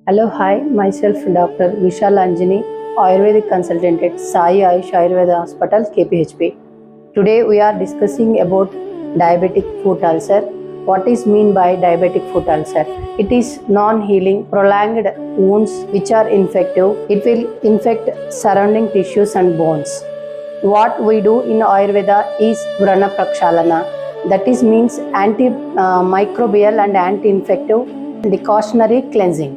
Hello, hi, myself Dr. Vishal Anjani, Ayurvedic consultant at Sai Ayush Ayurveda Hospital, KPHP. Today we are discussing about diabetic foot ulcer. What is mean by diabetic foot ulcer? It is non-healing, prolonged wounds which are infective. It will infect surrounding tissues and bones. What we do in Ayurveda is Vrana Prakshalana. That is means antimicrobial and anti-infective decoctionary cleansing.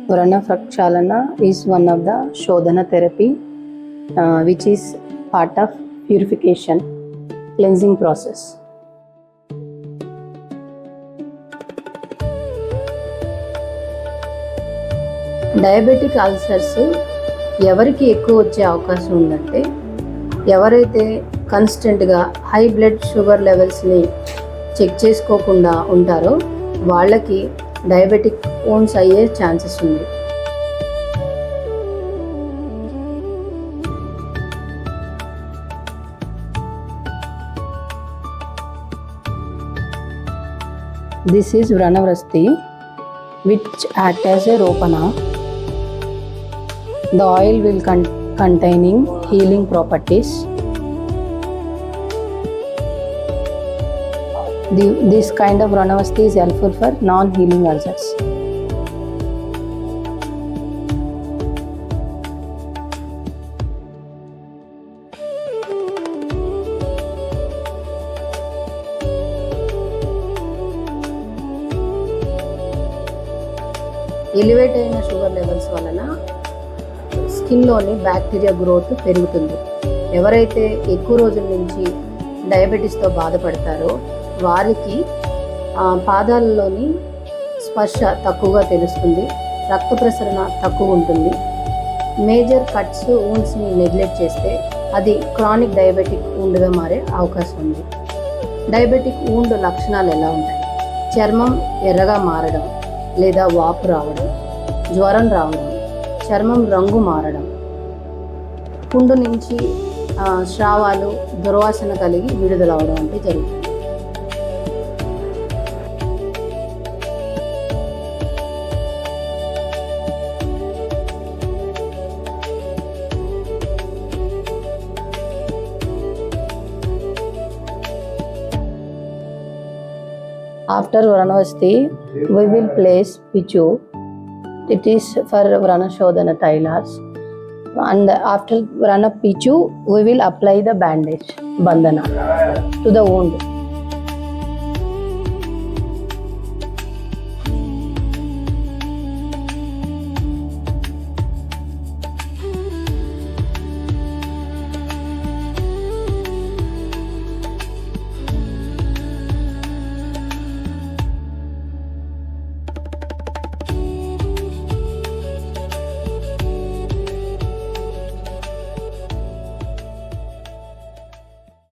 Vrana Prakshalana is one of the Shodhana therapy which is part of purification cleansing process. Diabetic ulcers ఎవరికి ఎక్కువ వచ్చే అవకాశం ఉందంటే ఎవరైతే కన్స్టెంట్గా high blood sugar లెవెల్స్ని check చేసుకోకుండా ఉంటారో వాళ్ళకి డయాబెటిక్ ఓన్స్ అయ్యే ఛాన్సెస్ ఉంది. This is Vranavrasti, which act as a ropana. The oil will containing healing properties. This kind of Vranavrasti is helpful for non-healing ulcers. Elevate అయిన sugar levels వలన స్కిన్లోని bacteria growth పెరుగుతుంది. ఎవరైతే ఎక్కువ రోజుల నుంచి డయాబెటీస్తో బాధపడతారో వారికి పాదాలలోని స్పర్శ తక్కువగా తెలుస్తుంది, రక్త ప్రసరణ తక్కువ ఉంటుంది. మేజర్ కట్స్ వూండ్స్ని నెగ్లెక్ట్ చేస్తే అది క్రానిక్ డయాబెటిక్ వూండ్గా మారే అవకాశం ఉంది. డయాబెటిక్ వూండ్ లక్షణాలు ఎలా ఉంటాయి? చర్మం ఎర్రగా మారడం లేదా వాపు రావడం, జ్వరం రావడం, చర్మం రంగు మారడం, పుండు నుంచి స్రావాలు దుర్వాసన కలిగి విడుదలవడం అంటే జరుగుతుంది. After Vranavasti, we will place Pichu. It is for Vrana Shodhana Tailas. And after Vrana Pichu, we will apply the bandage, bandana, to the wound.